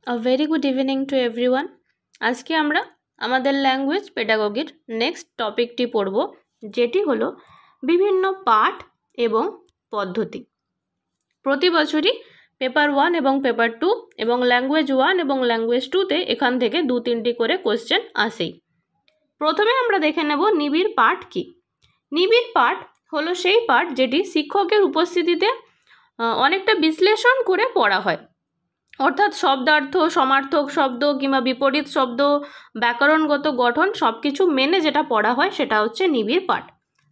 A very good evening to everyone. আজকে আমরা আমাদের ল্যাঙ্গুয়েজ পেডাগোগির নেক্সট টপিকটি পড়ব, যেটি হলো বিভিন্ন পাঠ এবং পদ্ধতি। প্রতি বছরই পেপার 1 এবং পেপার 2 এবং ল্যাঙ্গুয়েজ 1 এবং ল্যাঙ্গুয়েজ 2তে এখান থেকে 2-3টি করে কোশ্চেন আসেই। প্রথমে আমরা দেখে নেব নিবিড় পাঠ কি। নিবিড় পাঠ হলো সেই পাঠ যেটি শিক্ষকের উপস্থিতিতে অনেকটা বিশ্লেষণ করে পড়া হয়, অর্থাৎ শব্দার্থ, সমার্থক শব্দ কিংবা বিপরীত শব্দ, ব্যাকরণগত গঠন সব কিছু মেনে যেটা পড়া হয় সেটা হচ্ছে নিবিড় পাঠ।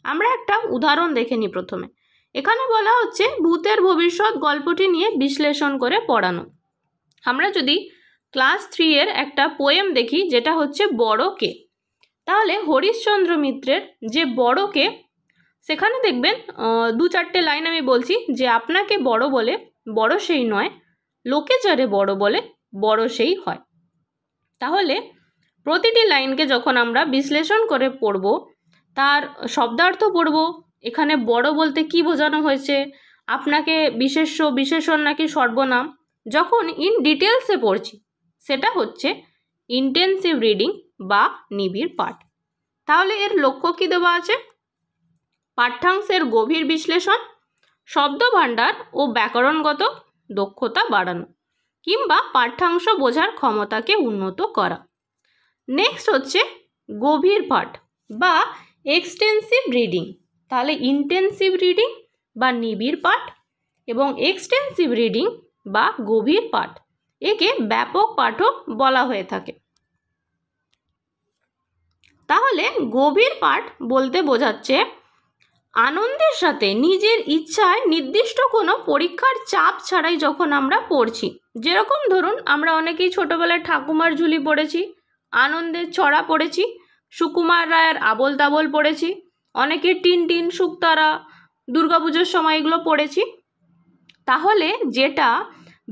আমরা একটা উদাহরণ দেখে নিই। প্রথমে এখানে বলা হচ্ছে ভূতের ভবিষ্যৎ গল্পটি নিয়ে বিশ্লেষণ করে পড়ানো। আমরা যদি ক্লাস 3 এর একটা পোয়েম দেখি যেটা হচ্ছে বড় কে, তাহলে হরিশচন্দ্র মিত্রের যে বড় কে, সেখানে দেখবেন 2-4টে লাইন আমি বলছি যে আপনাকে বড় বলে বড় সেই নয়, লোকে যারে বড় বলে বড় সেই হয়। তাহলে প্রতিটি লাইনকে যখন আমরা বিশ্লেষণ করে পড়ব, তার শব্দার্থ পড়ব, এখানে বড় বলতে কি বোঝানো হয়েছে, আপনাকে বিশেষ্য, বিশেষণ নাকি সর্বনাম, যখন ইন ডিটেলসে পড়ছি সেটা হচ্ছে ইন্টেন্সিভ রিডিং বা নিবিড় পাঠ। তাহলে এর লক্ষ্য কী দেওয়া আছে? পাঠ্যাংশের গভীর বিশ্লেষণ, শব্দভাণ্ডার ও ব্যাকরণগত দক্ষতা বাড়ানো কিংবা পাঠ্যাংশ বোঝার ক্ষমতাকে উন্নত করা। নেক্সট হচ্ছে গভীর পাঠ বা এক্সটেন্সিভ রিডিং। তাহলে ইন্টেন্সিভ রিডিং বা নিবিড় পাঠ এবং এক্সটেন্সিভ রিডিং বা গভীর পাঠ, একে ব্যাপক পাঠও বলা হয়ে থাকে। তাহলে গভীর পাঠ বলতে বোঝাচ্ছে আনন্দের সাথে নিজের ইচ্ছায় নির্দিষ্ট কোনো পরীক্ষার চাপ ছাড়াই যখন আমরা পড়ছি। যেরকম ধরুন আমরা অনেকেই ছোটোবেলায় ঠাকুমার ঝুলি পড়েছি, আনন্দের ছড়া পড়েছি, সুকুমার রায়ের আবোল তাবোল পড়েছি, অনেকে টিনটিন, শুকতারা, দুর্গাপুজোর সময় এগুলো পড়েছি। তাহলে যেটা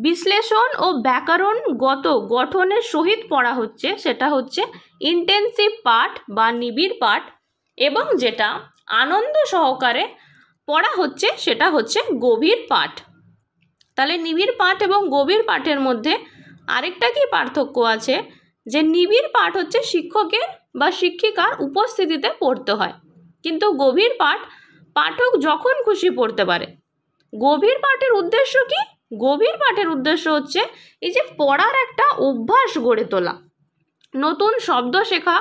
বিশ্লেষণ ও ব্যাকরণগত গঠনের সহিত পড়া হচ্ছে সেটা হচ্ছে ইন্টেন্সিভ পাঠ বা নিবিড় পাঠ, এবং যেটা আনন্দ সহকারে পড়া হচ্ছে সেটা হচ্ছে গভীর পাঠ। তাহলে নিবিড় পাঠ এবং গভীর পাঠের মধ্যে আরেকটা কি পার্থক্য আছে, যে নিবিড় পাঠ হচ্ছে শিক্ষকের বা শিক্ষিকার উপস্থিতিতে পড়তে হয়, কিন্তু গভীর পাঠ পাঠক যখন খুশি পড়তে পারে। গভীর পাঠের উদ্দেশ্য কি? গভীর পাঠের উদ্দেশ্য হচ্ছে এই যে পড়ার একটা অভ্যাস গড়ে তোলা, নতুন শব্দ শেখা,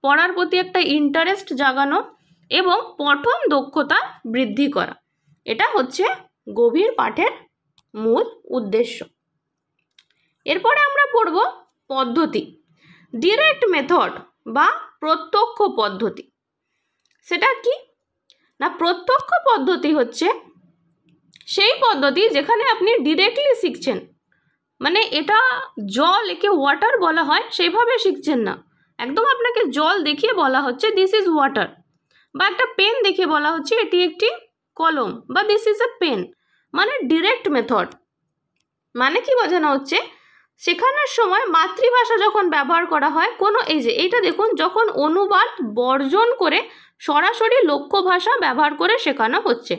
পড়ার প্রতি একটা ইন্টারেস্ট জাগানো এবং পঠন দক্ষতা বৃদ্ধি করা। এটা হচ্ছে গভীর পাঠের মূল উদ্দেশ্য। এরপরে আমরা পড়ব পদ্ধতি, ডিরেক্ট মেথড বা প্রত্যক্ষ পদ্ধতি। সেটা কি না, প্রত্যক্ষ পদ্ধতি হচ্ছে সেই পদ্ধতি যেখানে আপনি ডিরেক্টলি শিখছেন, মানে এটা জল, একে ওয়াটার বলা হয়, সেইভাবে শিখছেন না। একদম আপনাকে জল দেখিয়ে বলা হচ্ছে দিস ইজ ওয়াটার, বা একটা পেন দেখিয়ে বলা হচ্ছে এটি একটি কলম বা দিস ইজ এ পেন, মানে ডিরেক্ট মেথড। মানে কি বোঝানো হচ্ছে, শেখানোর সময় মাতৃভাষা যখন ব্যবহার করা হয় কোনো, এই যে এইটা দেখুন, যখন অনুবাদ বর্জন করে সরাসরি লক্ষ্য ভাষা ব্যবহার করে শেখানো হচ্ছে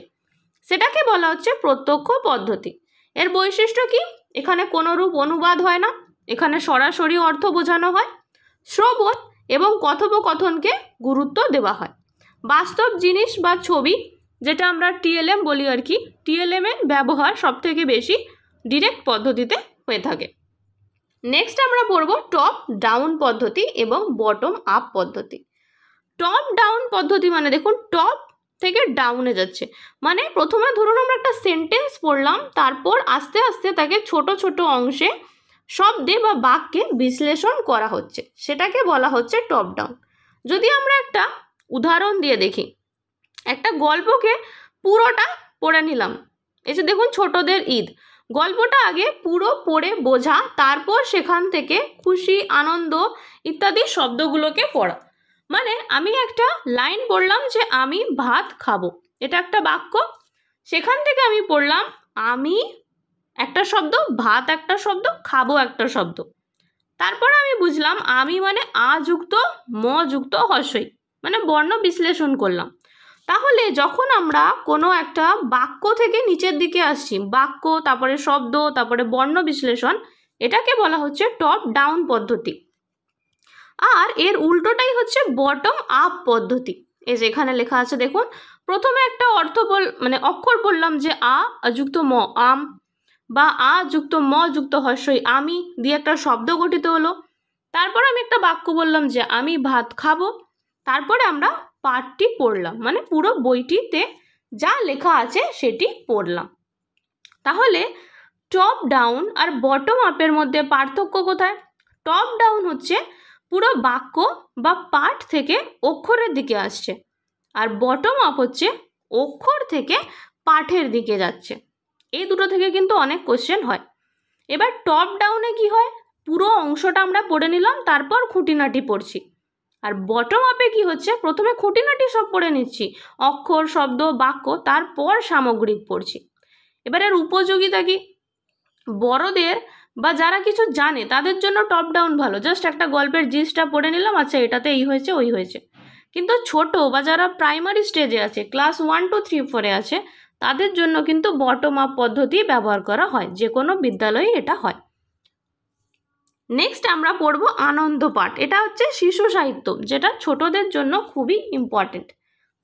সেটাকে বলা হচ্ছে প্রত্যক্ষ পদ্ধতি। এর বৈশিষ্ট্য কি? এখানে কোনোরূপ অনুবাদ হয় না, এখানে সরাসরি অর্থ বোঝানো হয়, শ্রবণ এবং কথোপকথনকে গুরুত্ব দেওয়া হয়, বাস্তব জিনিস বা ছবি, যেটা আমরা টিএলএম বলি আর কি, টিএলএমের ব্যবহার সবথেকে বেশি ডিরেক্ট পদ্ধতিতে হয়ে থাকে। নেক্সট আমরা পড়ব টপ ডাউন পদ্ধতি এবং বটম আপ পদ্ধতি। টপ ডাউন পদ্ধতি মানে দেখুন টপ থেকে ডাউনে যাচ্ছে, মানে প্রথমে ধরুন আমরা একটা সেন্টেন্স পড়লাম, তারপর আস্তে আস্তে তাকে ছোট ছোট অংশে শব্দে বা বাক্যে বিশ্লেষণ করা হচ্ছে, সেটাকে বলা হচ্ছে টপ ডাউন। যদি আমরা একটা উদাহরণ দিয়ে দেখি, একটা গল্পকে পুরোটা পড়ে নিলাম, এই যে দেখুন ছোটদের ঈদ, গল্পটা আগে পুরো পড়ে বোঝা, তারপর সেখান থেকে খুশি, আনন্দ ইত্যাদি শব্দগুলোকে পড়া। মানে আমি একটা লাইন পড়লাম যে আমি ভাত খাবো, এটা একটা বাক্য, সেখান থেকে আমি পড়লাম আমি একটা শব্দ, ভাত একটা শব্দ, খাবো একটা শব্দ, তারপর আমি বুঝলাম আমি মানে আ যুক্ত ম যুক্ত হস্যই, মানে বর্ণ বিশ্লেষণ করলাম। তাহলে যখন আমরা কোনো একটা বাক্য থেকে নিচের দিকে আসছি, বাক্য, তারপরে শব্দ, তারপরে বর্ণ বিশ্লেষণ, এটাকে বলা হচ্ছে টপ ডাউন পদ্ধতি। আর এর উল্টোটাই হচ্ছে বটম আপ পদ্ধতি। এই যে এখানে লেখা আছে দেখুন, প্রথমে একটা অক্ষর বললাম যে আ যুক্ত ম আম, বা আ যুক্ত ম যুক্ত হর্ষই আমি দিয়ে একটা শব্দ গঠিত হলো। তারপর আমি একটা বাক্য বললাম যে আমি ভাত খাবো। তারপরে আমরা পাঠটি পড়লাম, মানে পুরো বইটিতে যা লেখা আছে সেটি পড়লাম। তাহলে টপ ডাউন আর বটম আপের মধ্যে পার্থক্য কোথায়? টপ ডাউন হচ্ছে পুরো বাক্য বা পাঠ থেকে অক্ষরের দিকে আসছে, আর বটম আপ হচ্ছে অক্ষর থেকে পাঠের দিকে যাচ্ছে। এই দুটো থেকে কিন্তু অনেক কোশ্চেন হয়। এবার টপ ডাউনে কি হয়, পুরো অংশটা আমরা পড়ে নিলাম, তারপর খুঁটিনাটি পড়ছি। আর বটম আপে কি হচ্ছে, প্রথমে খুঁটিনাটি সব পড়ে নিচ্ছি, অক্ষর, শব্দ, বাক্য, তারপর সামগ্রিক পড়ছি। এবার এর উপযোগিতা কি? বড়দের বা যারা কিছু জানে তাদের জন্য টপ ডাউন ভালো, জাস্ট একটা গল্পের জিস্টটা পড়ে নিলাম, আচ্ছা এটাতে এই হয়েছে ওই হয়েছে। কিন্তু ছোট বা যারা প্রাইমারি স্টেজে আছে, ক্লাস 1, 2, 3, 4 আছে, তাদের জন্য কিন্তু বটম আপ পদ্ধতি ব্যবহার করা হয়, যে কোনো বিদ্যালয়ে এটা হয়। নেক্সট আমরা পড়ব আনন্দ পাঠ। এটা হচ্ছে শিশু সাহিত্য, যেটা ছোটদের জন্য খুবই ইম্পর্টেন্ট।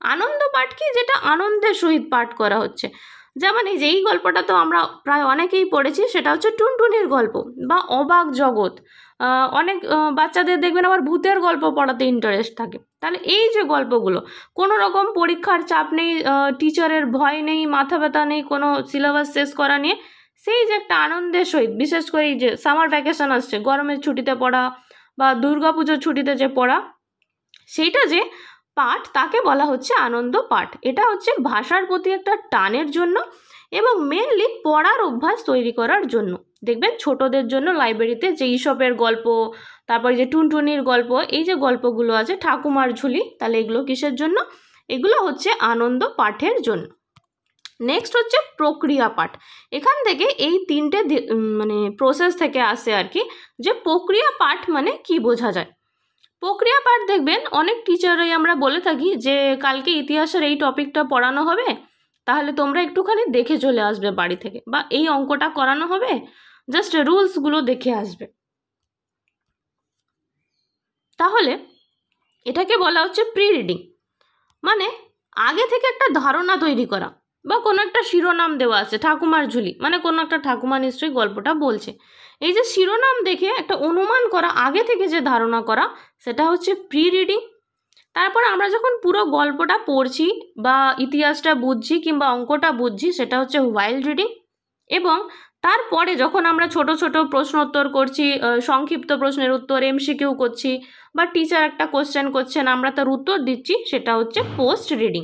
আনন্দ পাঠ কি? যেটা আনন্দের সহিত পাঠ করা হচ্ছে। যেমন এই যে এই গল্পটা তো আমরা প্রায় অনেকেই পড়েছি, সেটা হচ্ছে টুনটুনির গল্প বা অবাক জগৎ। অনেক বাচ্চাদের দেখবেন আবার ভূতের গল্প পড়াতে ইন্টারেস্ট থাকে। তাহলে এই যে গল্পগুলো, কোনো রকম পরীক্ষার চাপ নেই, টিচারের ভয় নেই, মাথা ব্যথা নেই, কোনো সিলেবাস শেষ করা নিয়ে, সেই যে একটা আনন্দের সহিত, বিশেষ করে এই যে সামার ভ্যাকেশন আসছে, গরমের ছুটিতে পড়া বা দুর্গাপুজোর ছুটিতে যে পড়া, সেইটা যে পাঠ, তাকে বলা হচ্ছে আনন্দ পাঠ। এটা হচ্ছে ভাষার প্রতি একটা টানের জন্য এবং মেনলি পড়ার অভ্যাস তৈরি করার জন্য। দেখবেন ছোটদের জন্য লাইব্রেরিতে যে ঈশপের গল্প, তারপর যে টুনটুনির গল্প, এই যে গল্পগুলো আছে, ঠাকুমার ঝুলি, তাহলে এগুলো কিসের জন্য? এগুলো হচ্ছে আনন্দ পাঠের জন্য। নেক্সট হচ্ছে প্রক্রিয়া পাঠ। এখান থেকে এই তিনটে প্রসেস থেকে আসে আর কি, যে প্রক্রিয়া পাঠ মানে কি বোঝা যায়। প্রক্রিয়া পাঠ দেখবেন অনেক টিচারই আমরা বলে থাকি যে কালকে ইতিহাসের এই টপিকটা পড়ানো হবে, তাহলে তোমরা একটুখানি দেখে চলে আসবে বাড়ি থেকে, বা এই অঙ্কটা করানো হবে, জাস্ট রুলসগুলো দেখে আসবে। তাহলে এটাকে বলা হচ্ছে প্রি রিডিং, মানে আগে থেকে একটা ধারণা তৈরি করা, বা কোনো একটা শিরোনাম দেওয়া আছে, ঠাকুমার ঝুলি, মানে কোনো একটা ঠাকুমা নিশ্চয়ই গল্পটা বলছে। এই যে শিরোনাম দেখে একটা অনুমান করা, আগে থেকে যে ধারণা করা, সেটা হচ্ছে প্রি রিডিং। তারপর আমরা যখন পুরো গল্পটা পড়ছি বা ইতিহাসটা বুঝছি কিংবা অঙ্কটা বুঝছি, সেটা হচ্ছে হোয়াইল রিডিং। এবং তারপরে যখন আমরা ছোট ছোট প্রশ্ন উত্তর করছি, সংক্ষিপ্ত প্রশ্নের উত্তর, এমসিকিউ করছি, বা টিচার একটা কোশ্চেন করছেন, আমরা তার উত্তর দিচ্ছি, সেটা হচ্ছে পোস্ট রিডিং।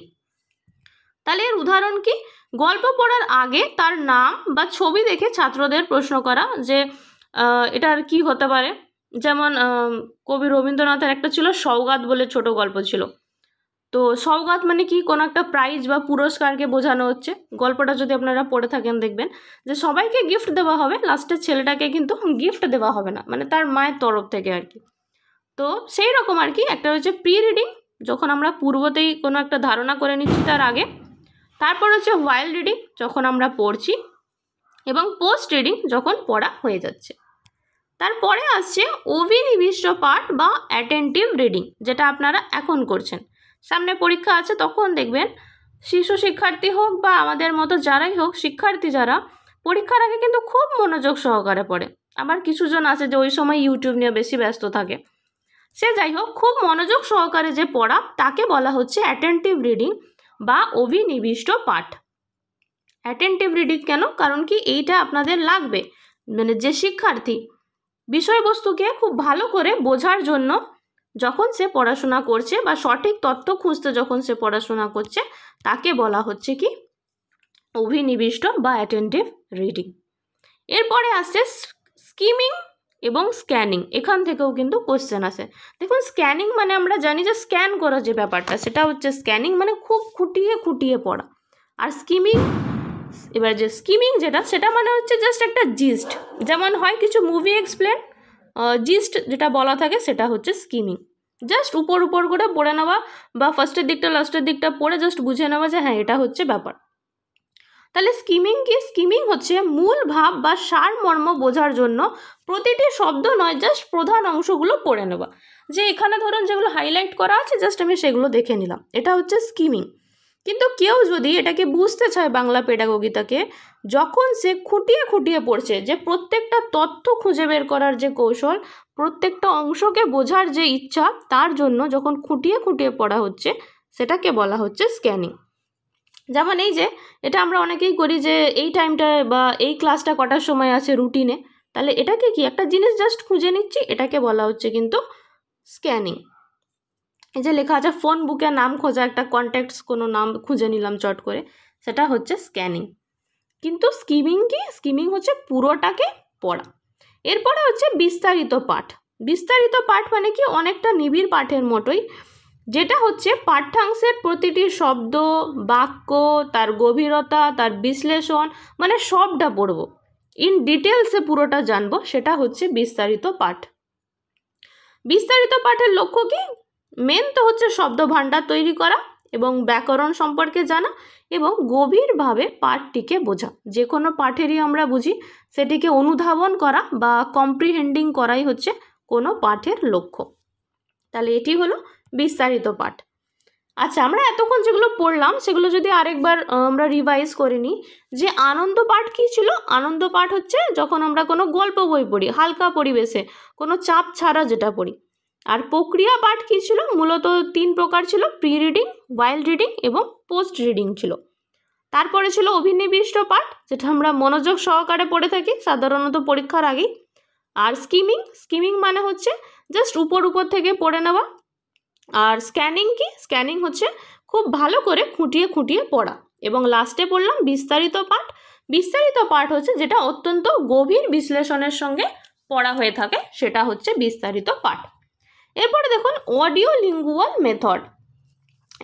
তাহলে এর উদাহরণ কি? গল্প পড়ার আগে তার নাম বা ছবি দেখে ছাত্রদের প্রশ্ন করা যে এটার কি হতে পারে। যেমন কবি রবীন্দ্রনাথের একটা ছিল সওগাত বলে ছোট গল্প ছিল। তো সওগাত মানে কি? কোনো একটা প্রাইজ বা পুরস্কারকে বোঝানো হচ্ছে। গল্পটা যদি আপনারা পড়ে থাকেন দেখবেন যে সবাইকে গিফট দেওয়া হবে, লাস্টের ছেলেটাকে কিন্তু গিফট দেওয়া হবে না, মানে তার মায়ের তরফ থেকে আর কি। তো সেই রকম আর কি। একটা হচ্ছে প্রি রিডিং, যখন আমরা পূর্বতেই কোনো একটা ধারণা করে নিচ্ছি তার আগে। তারপর হচ্ছে হোয়াইল রিডিং, যখন আমরা পড়ছি, এবং পোস্ট রিডিং, যখন পড়া হয়ে যাচ্ছে। তারপরে আসছে অভিনিবিষ্ট পাঠ বা অ্যাটেন্টিভ রিডিং, যেটা আপনারা এখন করছেন। সামনে পরীক্ষা আছে, তখন দেখবেন শিশু শিক্ষার্থী হোক বা আমাদের মতো যারাই হোক, শিক্ষার্থী যারা পরীক্ষার আগে কিন্তু খুব মনোযোগ সহকারে পড়ে। আবার কিছুজন আছে যে ওই সময় ইউটিউব নিয়ে বেশি ব্যস্ত থাকে। সে যাই হোক, খুব মনোযোগ সহকারে যে পড়া, তাকে বলা হচ্ছে অ্যাটেন্টিভ রিডিং বা অভিনিবিষ্ট পাঠ। অ্যাটেন্টিভ রিডিং কেন? কারণ কি এইটা আপনাদের লাগবে, মানে যে শিক্ষার্থী বিষয়বস্তুকে খুব ভালো করে বোঝার জন্য যখন সে পড়াশোনা করছে বা সঠিক তথ্য খুঁজতে যখন সে পড়াশোনা করছে, তাকে বলা হচ্ছে কি? অভিনিবিষ্ট বা অ্যাটেন্টিভ রিডিং। এরপরে আসছে স্কিমিং এবং স্ক্যানিং। এখান থেকেও কিন্তু কোশ্চেন আসে। দেখুন, স্ক্যানিং মানে আমরা জানি যে স্ক্যান করা যে ব্যাপারটা, সেটা হচ্ছে স্ক্যানিং, মানে খুব খুঁটিয়ে খুঁটিয়ে পড়া। আর স্কিমিং, এবার যে স্কিমিং যেটা, সেটা মানে হচ্ছে জাস্ট একটা জিস্ট, যেমন হয় কিছু মুভি এক্সপ্লেন, জিস্ট যেটা বলা থাকে সেটা হচ্ছে স্কিমিং। জাস্ট উপর উপর করে পড়ে নেওয়া, বা ফার্স্টের দিকটা লাস্টের দিকটা পড়ে জাস্ট বুঝে নেওয়া যে হ্যাঁ এটা হচ্ছে ব্যাপার। তাহলে স্কিমিং কি? স্কিমিং হচ্ছে মূল ভাব বা সারমর্ম বোঝার জন্য প্রতিটি শব্দ নয়, জাস্ট প্রধান অংশগুলো পড়ে নেওয়া। যে এখানে ধরুন যেগুলো হাইলাইট করা আছে জাস্ট আমি সেগুলো দেখে নিলাম, এটা হচ্ছে স্কিমিং। কিন্তু কেউ যদি এটাকে বুঝতে চায় বাংলা পেডাগোগিতাকে, যখন সে খুঁটিয়ে খুঁটিয়ে পড়ছে, যে প্রত্যেকটা তথ্য খুঁজে বের করার যে কৌশল, প্রত্যেকটা অংশকে বোঝার যে ইচ্ছা, তার জন্য যখন খুঁটিয়ে খুঁটিয়ে পড়া হচ্ছে, সেটাকে বলা হচ্ছে স্ক্যানিং। যেমন এই যে এটা আমরা অনেকেই করি যে এই টাইমটায় বা এই ক্লাসটা কটার সময় আছে রুটিনে, তাহলে এটাকে কি একটা জিনিস জাস্ট খুঁজে নিচ্ছি, এটাকে বলা হচ্ছে কিন্তু স্ক্যানিং। এই যে লেখা আছে ফোন বুকে নাম খোঁজা, একটা কন্ট্যাক্টস কোনো নাম খুঁজে নিলাম চট করে, সেটা হচ্ছে স্ক্যানিং। কিন্তু স্কিমিং কি? স্কিমিং হচ্ছে পুরোটাকে পড়া। এরপরে হচ্ছে বিস্তারিত পাঠ। বিস্তারিত পাঠ মানে কি? অনেকটা নিবিড় পাঠের মতোই, যেটা হচ্ছে পাঠ্যাংশের প্রতিটি শব্দ, বাক্য, তার গভীরতা, তার বিশ্লেষণ, মানে সবটা পড়ব, ইন ডিটেলসে পুরোটা জানবো, সেটা হচ্ছে বিস্তারিত পাঠ। বিস্তারিত পাঠের লক্ষ্য কি? মেন তো হচ্ছে শব্দ ভাণ্ডার তৈরি করা এবং ব্যাকরণ সম্পর্কে জানা এবং গভীরভাবে পাঠটিকে বোঝা। যে কোনো পাঠেরই আমরা বুঝি সেটিকে অনুধাবন করা বা কম্প্রিহেন্ডিং করাই হচ্ছে কোনো পাঠের লক্ষ্য। তাহলে এটি হলো বিস্তারিত পাঠ। আচ্ছা, আমরা এতক্ষণ যেগুলো পড়লাম সেগুলো যদি আরেকবার আমরা রিভাইজ করে নিই, যে আনন্দ পাঠ কী ছিল? আনন্দ পাঠ হচ্ছে যখন আমরা কোনো গল্প বই পড়ি হালকা পরিবেশে, কোনো চাপ ছাড়া যেটা পড়ি। আর প্রক্রিয়া পাঠ কী ছিল? মূলত 3 প্রকার ছিল, প্রি রিডিং, ওয়াইল রিডিং এবং পোস্ট রিডিং ছিল। তারপরে ছিল অভিনিবিষ্ট পাঠ, যেটা আমরা মনোযোগ সহকারে পড়ে থাকি সাধারণত পরীক্ষার আগেই। আর স্কিমিং, স্কিমিং মানে হচ্ছে জাস্ট উপর থেকে পড়ে নেওয়া। আর স্ক্যানিং কি? স্ক্যানিং হচ্ছে খুব ভালো করে খুঁটিয়ে খুঁটিয়ে পড়া। এবং লাস্টে পড়লাম বিস্তারিত পাঠ। বিস্তারিত পাঠ হচ্ছে যেটা অত্যন্ত গভীর বিশ্লেষণের সঙ্গে পড়া হয়ে থাকে, সেটা হচ্ছে বিস্তারিত পাঠ। এরপরে দেখুন অডিও লিঙ্গুয়াল মেথড।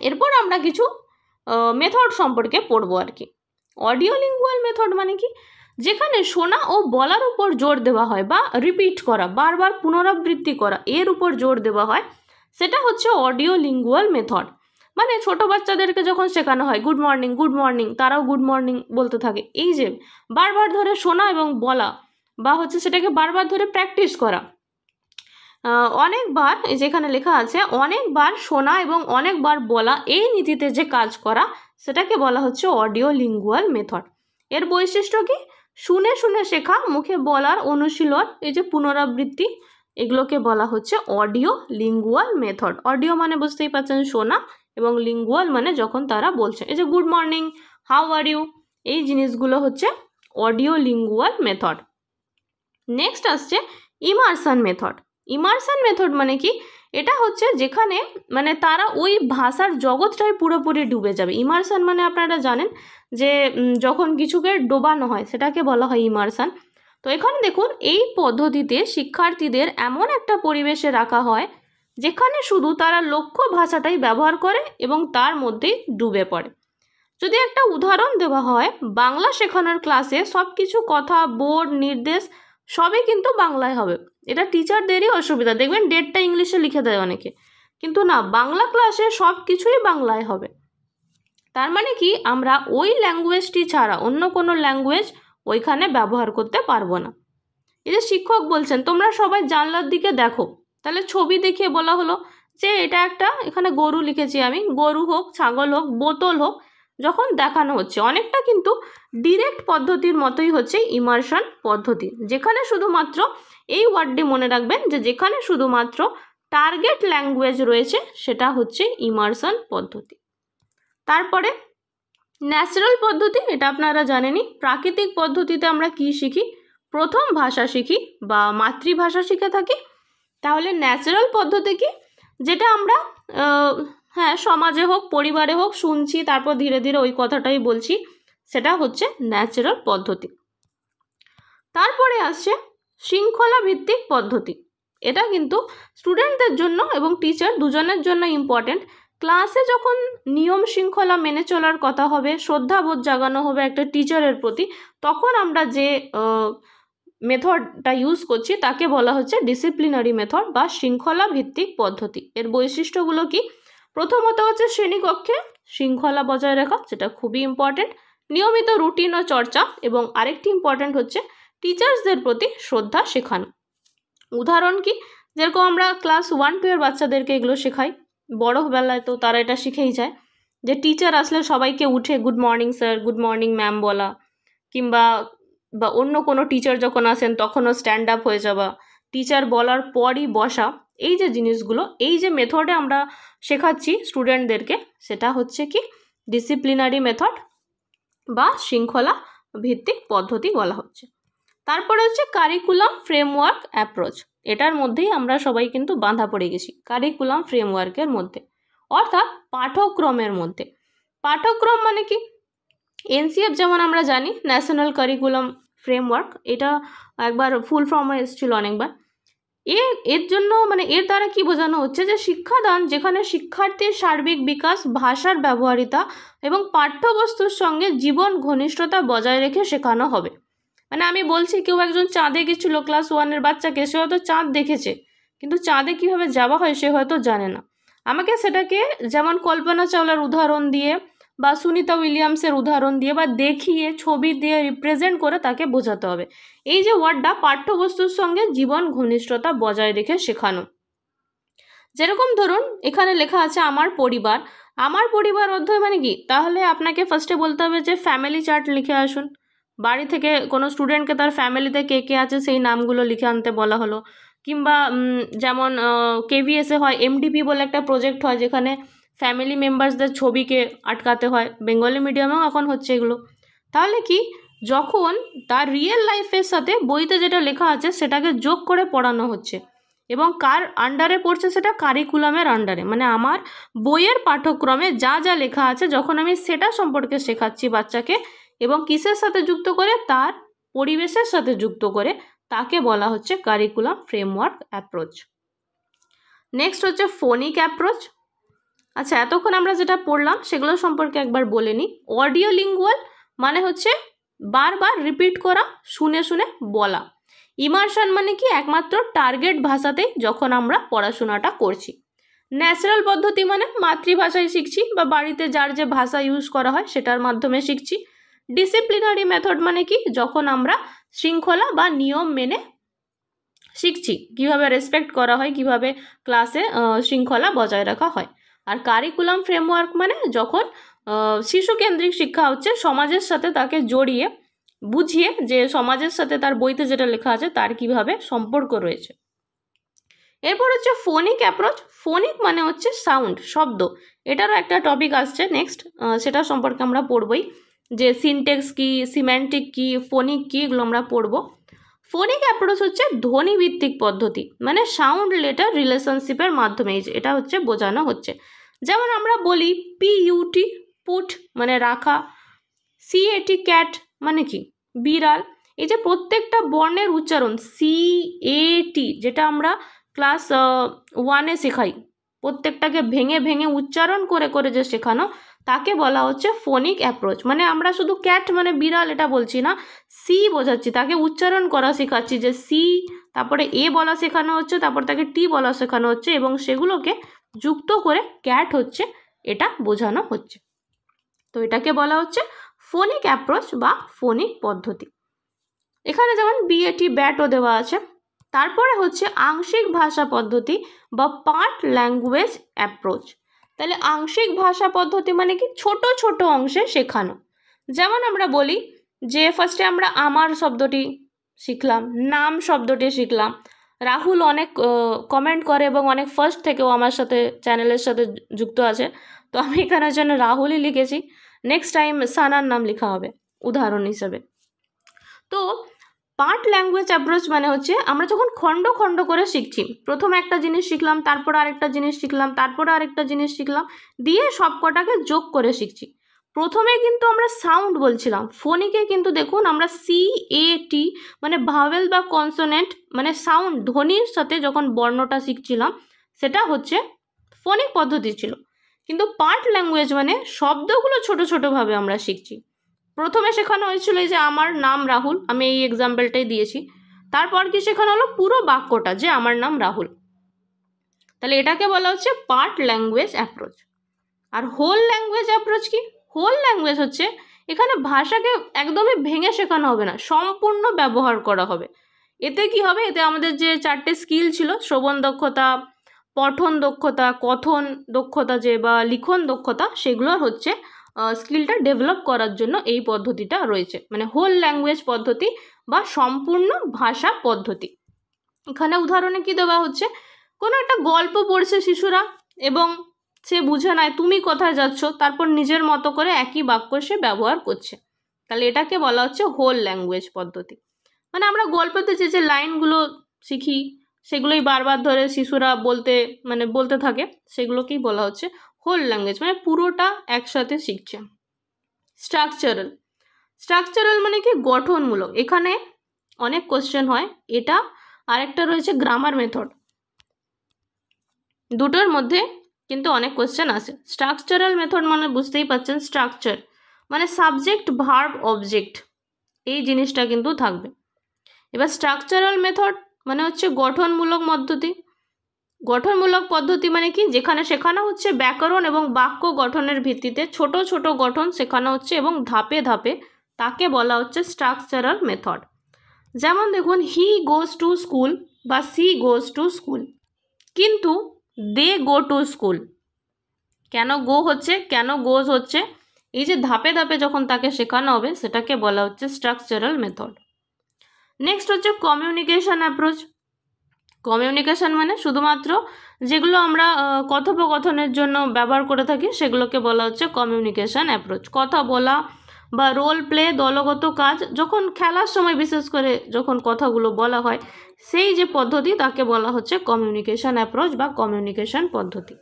এরপর আমরা কিছু মেথড সম্পর্কে পড়বো আর কি। অডিও লিঙ্গুয়াল মেথড মানে কি? যেখানে শোনা ও বলার উপর জোর দেওয়া হয় বা রিপিট করা, বারবার পুনরাবৃত্তি করা, এর উপর জোর দেওয়া হয়, সেটা হচ্ছে অডিও লিঙ্গুয়াল মেথড। মানে ছোট বাচ্চাদেরকে যখন শেখানো হয় গুড মর্নিং গুড মর্নিং, তারাও গুড মর্নিং বলতে থাকে। এই যে বারবার ধরে শোনা এবং বলা, বা হচ্ছে সেটাকে বারবার ধরে প্র্যাকটিস করা, অনেকবার, এই যেখানে লেখা আছে অনেকবার শোনা এবং অনেকবার বলা, এই নীতিতে যে কাজ করা, সেটাকে বলা হচ্ছে অডিও লিঙ্গুয়াল মেথড। এর বৈশিষ্ট্য কি? শুনে শুনে শেখা, মুখে বলার অনুশীলন, এই যে পুনরাবৃত্তি, এগুলোকে বলা হচ্ছে অডিও লিঙ্গুয়াল মেথড। অডিও মানে বুঝতেই পারছেন শোনা, এবং লিঙ্গুয়াল মানে যখন তারা বলছে, এই যে good morning, how are you, এই জিনিসগুলো হচ্ছে অডিও লিঙ্গুয়াল মেথড। নেক্সট আসছে ইমার্শন মেথড। ইমার্শন মেথড মানে কি? এটা হচ্ছে যেখানে মানে তারা ওই ভাষার জগৎটাই পুরোপুরি ডুবে যাবে। ইমার্শন মানে আপনারা জানেন যে যখন কিছুকে ডোবানো হয় সেটাকে বলা হয় ইমার্শন। তো এখানে দেখুন এই পদ্ধতিতে শিক্ষার্থীদের এমন একটা পরিবেশে রাখা হয় যেখানে শুধু তারা লক্ষ্য ভাষাটাই ব্যবহার করে এবং তার মধ্যেই ডুবে পড়ে। যদি একটা উদাহরণ দেওয়া হয়, বাংলা শেখানোর ক্লাসে সব কিছু কথা, বোর্ড, নির্দেশ সবই কিন্তু বাংলায় হবে। এটা টিচারদেরই অসুবিধা, দেখবেন ডেটটা ইংলিশে লিখে দেয় অনেকে, কিন্তু না, বাংলা ক্লাসে সব কিছুই বাংলায় হবে। তার মানে কি? আমরা ওই ল্যাঙ্গুয়েজটি ছাড়া অন্য কোনো ল্যাঙ্গুয়েজ ওইখানে ব্যবহার করতে পারবো না। এই যে শিক্ষক বলছেন তোমরা সবাই জানলার দিকে দেখো, তাহলে ছবি দেখিয়ে বলা হলো যে এটা একটা, এখানে গরু লিখেছি আমি, গরু হোক, ছাগল হোক, বোতল হোক, যখন দেখানো হচ্ছে অনেকটা কিন্তু ডিরেক্ট পদ্ধতির মতোই হচ্ছে ইমার্শন পদ্ধতি, যেখানে শুধুমাত্র এই ওয়ার্ডটি মনে রাখবেন যে যেখানে শুধুমাত্র টার্গেট ল্যাঙ্গুয়েজ রয়েছে সেটা হচ্ছে ইমার্শন পদ্ধতি। তারপরে ন্যাচারাল পদ্ধতি, এটা আপনারা জানেনই। প্রাকৃতিক পদ্ধতিতে আমরা কি শিখি? প্রথম ভাষা শিখি বা মাতৃভাষা শিখে থাকি। তাহলে ন্যাচারাল পদ্ধতি কি? যেটা আমরা সমাজে হোক, পরিবারে হোক শুনছি, তারপর ধীরে ধীরে ওই কথাটাই বলছি, সেটা হচ্ছে ন্যাচারাল পদ্ধতি। তারপরে আসছে শৃঙ্খলা ভিত্তিক পদ্ধতি। এটা কিন্তু স্টুডেন্টদের জন্য এবং টিচার দুজনের জন্য ইম্পর্টেন্ট। ক্লাসে যখন নিয়ম শৃঙ্খলা মেনে চলার কথা হবে, শ্রদ্ধাবোধ জাগানো হবে একটা টিচারের প্রতি, তখন আমরা যে মেথডটা ইউজ করছি তাকে বলা হচ্ছে ডিসিপ্লিনারি মেথড বা শৃঙ্খলা ভিত্তিক পদ্ধতি। এর বৈশিষ্ট্যগুলো কি? প্রথমত হচ্ছে শ্রেণীকক্ষে শৃঙ্খলা বজায় রাখা, যেটা খুবই ইম্পর্টেন্ট। নিয়মিত রুটিন ও চর্চা, এবং আরেকটি ইম্পর্ট্যান্ট হচ্ছে টিচার্সদের প্রতি শ্রদ্ধা শেখানো। উদাহরণ কি, যেরকম আমরা ক্লাস 1-2 এর বাচ্চাদেরকে এগুলো শেখাই, বড় বেলায় তো তারা এটা শিখেই যায়, যে টিচার আসলে সবাইকে উঠে good morning sir, good morning ma'am বলা, কিংবা অন্য কোনো টিচার যখন আসেন তখনও স্ট্যান্ড আপ হয়ে যাওয়া, টিচার বলার পরই বসা, এই যে জিনিসগুলো, এই যে মেথডে আমরা শেখাচ্ছি স্টুডেন্টদেরকে, সেটা হচ্ছে কি ডিসিপ্লিনারি মেথড বা শৃঙ্খলা ভিত্তিক পদ্ধতি বলা হচ্ছে। তারপরে হচ্ছে কারিকুলাম ফ্রেমওয়ার্ক অ্যাপ্রোচ। এটার মধ্যেই আমরা সবাই কিন্তু বাঁধা পড়ে গেছি, কারিকুলাম ফ্রেমওয়ার্কের মধ্যে, অর্থাৎ পাঠ্যক্রমের মধ্যে। পাঠ্যক্রম মানে কি, এনসিএফ যেমন আমরা জানি ন্যাশনাল কারিকুলাম ফ্রেমওয়ার্ক, এটা একবার ফুল ফর্মে এসেছিল অনেকবার। এর জন্য মানে এর দ্বারা কি বোঝানো হচ্ছে, যে শিক্ষাদান যেখানে শিক্ষার্থীর সার্বিক বিকাশ, ভাষার ব্যবহারিতা এবং পাঠ্যবস্তুর সঙ্গে জীবন ঘনিষ্ঠতা বজায় রেখে শেখানো হবে। মানে আমি বলছি, কেউ একজন চাঁদে গেছিলো ক্লাস 1-এর বাচ্চাকে, সে হয়তো চাঁদ দেখেছে, কিন্তু চাঁদে কীভাবে যাওয়া হয় সে হয়তো জানে না। আমাকে সেটাকে যেমন কল্পনা চাওলার উদাহরণ দিয়ে বা সুনিতা উইলিয়ামসের উদাহরণ দিয়ে বা দেখিয়ে ছবি দিয়ে রিপ্রেজেন্ট করে তাকে বোঝাতে হবে। এই যে ওয়ার্ডটা, পাঠ্যবস্তুর সঙ্গে জীবন ঘনিষ্ঠতা বজায় রেখে শেখানো। যেরকম ধরুন এখানে লেখা আছে আমার পরিবার। আমার পরিবার অধ্যায় মানে কি, তাহলে আপনাকে ফার্স্টে বলতে হবে যে ফ্যামিলি চার্ট লিখে আসুন। বাড়ি থেকে কোনো স্টুডেন্টকে তার ফ্যামিলিতে কে কে আছে সেই নামগুলো লিখে আনতে বলা হলো। কিংবা যেমন কেভিএসে হয় এমডিপি বলে একটা প্রজেক্ট হয়, যেখানে ফ্যামিলি মেম্বার্সদের ছবিকে আটকাতে হয়, বেঙ্গলি মিডিয়ামেও এখন হচ্ছে এগুলো। তাহলে কি, যখন তার রিয়েল লাইফের সাথে বইতে যেটা লেখা আছে সেটাকে যোগ করে পড়ানো হচ্ছে, এবং কার আন্ডারে পড়ছে, সেটা কারিকুলামের আন্ডারে, মানে আমার বইয়ের পাঠ্যক্রমে যা যা লেখা আছে যখন আমি সেটা সম্পর্কে শেখাচ্ছি বাচ্চাকে, এবং কিসের সাথে যুক্ত করে, তার পরিবেশের সাথে যুক্ত করে, তাকে বলা হচ্ছে কারিকুলাম ফ্রেমওয়ার্ক অ্যাপ্রোচ। নেক্সট হচ্ছে ফোনিক অ্যাপ্রোচ। আচ্ছা, এতক্ষণ আমরা যেটা পড়লাম সেগুলো সম্পর্কে একবার বলে নিই। অডিও লিঙ্গুয়াল মানে হচ্ছে বারবার রিপিট করা, শুনে শুনে বলা। ইমার্শন মানে কি, একমাত্র টার্গেট ভাষাতেই যখন আমরা পড়াশোনাটা করছি। ন্যাচারাল পদ্ধতি মানে মাতৃভাষায় শিখছি বা বাড়িতে যার যে ভাষা ইউজ করা হয় সেটার মাধ্যমে শিখছি। ডিসিপ্লিনারি মেথড মানে কি, যখন আমরা শৃঙ্খলা বা নিয়ম মেনে শিখছি, কিভাবে রেসপেক্ট করা হয়, কিভাবে ক্লাসে শৃঙ্খলা বজায় রাখা হয়। আর কারিকুলাম ফ্রেমওয়ার্ক মানে যখন শিশু কেন্দ্রিক শিক্ষা হচ্ছে, সমাজের সাথে তাকে জড়িয়ে বুঝিয়ে, যে সমাজের সাথে তার বইতে যেটা লেখা আছে তার কিভাবে সম্পর্ক রয়েছে। এরপর হচ্ছে ফোনিক অ্যাপ্রোচ। ফোনিক মানে হচ্ছে সাউন্ড, শব্দ। এটারও একটা টপিক আসছে নেক্সট, সেটা সম্পর্কে আমরা পড়বই, যে সিনটেক্স কি, সিম্যান্টিক কি, ফোনিক কি, এগুলো আমরা পড়ব। ফোনিক অ্যাপ্রোচ হচ্ছে ধ্বনিভিত্তিক পদ্ধতি, মানে সাউন্ড লেটার রিলেশনশিপের মাধ্যমে এটা হচ্ছে বোঝানো হচ্ছে। যেমন আমরা বলি পিইউটি পুট মানে রাখা, সিএটি ক্যাট মানে কি বিড়াল। এই যে প্রত্যেকটা বর্ণের উচ্চারণ, সিএটি যেটা আমরা ক্লাস 1-এ শেখাই, প্রত্যেকটাকে ভেঙে ভেঙে উচ্চারণ করে করে যে শেখানো, তাকে বলা হচ্ছে ফোনিক অ্যাপ্রোচ। মানে আমরা শুধু ক্যাট মানে বিড়াল এটা বলছি না, সি বোঝাচ্ছি, তাকে উচ্চারণ করা শেখাচ্ছি, যে সি, তারপরে এ বলা শেখানো হচ্ছে, তারপর তাকে টি বলা শেখানো হচ্ছে, এবং সেগুলোকে যুক্ত করে ক্যাট হচ্ছে এটা বোঝানো হচ্ছে। তো এটাকে বলা হচ্ছে ফোনিক অ্যাপ্রোচ বা ফোনিক পদ্ধতি। এখানে যেমন বিএটি ব্যাটও দেওয়া আছে। তারপরে হচ্ছে আংশিক ভাষা পদ্ধতি বা পার্ট ল্যাঙ্গুয়েজ অ্যাপ্রোচ। তাহলে আংশিক ভাষা পদ্ধতি মানে কি, ছোট ছোট অংশে শেখানো। যেমন আমরা বলি যে ফার্স্টে আমরা আমার শব্দটি শিখলাম, নাম শব্দটি শিখলাম। রাহুল অনেক কমেন্ট করে এবং অনেক ফার্স্ট থেকেও আমার সাথে চ্যানেলের সাথে যুক্ত আছে, তো আমি এখানের জন্য রাহুলই লিখেছি। নেক্সট টাইম সানার নাম লেখা হবে উদাহরণ হিসেবে। তো পার্ট ল্যাঙ্গুয়েজ অ্যাপ্রোচ মানে হচ্ছে আমরা যখন খণ্ড খণ্ড করে শিখছি, প্রথমে একটা জিনিস শিখলাম, তারপর আরেকটা জিনিস শিখলাম, তারপরে আরেকটা জিনিস শিখলাম, দিয়ে সব কটাকে যোগ করে শিখছি। প্রথমে কিন্তু আমরা সাউন্ড বলছিলাম, ফোনিকে কিন্তু দেখুন আমরা সিএটি মানে ভাওয়েল বা কনসোনেন্ট মানে সাউন্ড, ধ্বনির সাথে যখন বর্ণটা শিখছিলাম সেটা হচ্ছে ফোনিক পদ্ধতি ছিল। কিন্তু পার্ট ল্যাঙ্গুয়েজ মানে শব্দগুলো ছোট ছোটোভাবে আমরা শিখছি। প্রথমে শেখানো হয়েছিল যে আমার নাম রাহুল, আমি এই এক্সাম্পলটাই দিয়েছি। তারপর কি শেখানো হলো পুরো বাক্যটা, যে আমার নাম রাহুল। তাহলে এটাকে বলা হচ্ছে পার্ট ল্যাঙ্গুয়েজ অ্যাপ্রোচ। আর হোল ল্যাঙ্গুয়েজ অ্যাপ্রোচ কি, হোল ল্যাঙ্গুয়েজ হচ্ছে এখানে ভাষাকে একদমই ভেঙে শেখানো হবে না, সম্পূর্ণ ব্যবহার করা হবে। এতে কি হবে, এতে আমাদের যে 4টে স্কিল ছিল, শ্রবণ দক্ষতা, পঠন দক্ষতা, কথন দক্ষতা যে বা লিখন দক্ষতা, সেগুলোর হচ্ছে স্কিলটা ডেভেলপ করার জন্য এই পদ্ধতিটা রয়েছে, মানে হোল ল্যাঙ্গুয়েজ পদ্ধতি বা সম্পূর্ণ ভাষা পদ্ধতি। এখানে উদাহরণে কি দেওয়া হচ্ছে, কোনো একটা গল্প পড়ছে শিশুরা এবং সে বুঝে নেয় তুমি কোথায় যাচ্ছ, তারপর নিজের মতো করে একই বাক্য সে ব্যবহার করছে, তাহলে এটাকে বলা হচ্ছে হোল ল্যাঙ্গুয়েজ পদ্ধতি। মানে আমরা গল্পতে যে লাইনগুলো শিখি সেগুলোই বারবার ধরে শিশুরা বলতে থাকে, সেগুলোকেই বলা হচ্ছে হোল ল্যাঙ্গুয়েজ, মানে পুরোটা একসাথে শিখছে। স্ট্রাকচারাল মানে কি, গঠনমূলক। এখানে অনেক কোশ্চেন হয় এটা। আরেকটা রয়েছে গ্রামার মেথড, দুটোর মধ্যে কিন্তু অনেক কোশ্চেন আসে। স্ট্রাকচারাল মেথড মানে বুঝতেই পারছেন, স্ট্রাকচার মানে সাবজেক্ট ভার্ব অবজেক্ট, এই জিনিসটা কিন্তু থাকবে। এবার স্ট্রাকচারাল মেথড মানে হচ্ছে গঠনমূলক পদ্ধতি। গঠনমূলক পদ্ধতি মানে কি, যেখানে শেখানো হচ্ছে ব্যাকরণ এবং বাক্য গঠনের ভিত্তিতে ছোট ছোট গঠন শেখানো হচ্ছে এবং ধাপে ধাপে, তাকে বলা হচ্ছে স্ট্রাকচারাল মেথড। যেমন দেখুন, হি গোজ টু স্কুল বা সি গোজ টু স্কুল, কিন্তু দে গো টু স্কুল। কেন গো হচ্ছে, কেন গোজ হচ্ছে, এই যে ধাপে ধাপে যখন তাকে শেখানো হবে সেটাকে বলা হচ্ছে স্ট্রাকচারাল মেথড। নেক্সট হচ্ছে কমিউনিকেশন অ্যাপ্রোচ। কমিউনিকেশন মানে শুধুমাত্র যেগুলো আমরা কথোপকথনের জন্য ব্যবহার করে থাকি সেগুলোকে বলা হচ্ছে কমিউনিকেশন অ্যাপ্রোচ। কথা বলা বা রোল প্লে, দলগত কাজ, যখন খেলার সময় বিশেষ করে যখন কথাগুলো বলা হয়, সেই যে পদ্ধতি তাকে বলা হচ্ছে কমিউনিকেশন অ্যাপ্রোচ বা কমিউনিকেশন পদ্ধতি।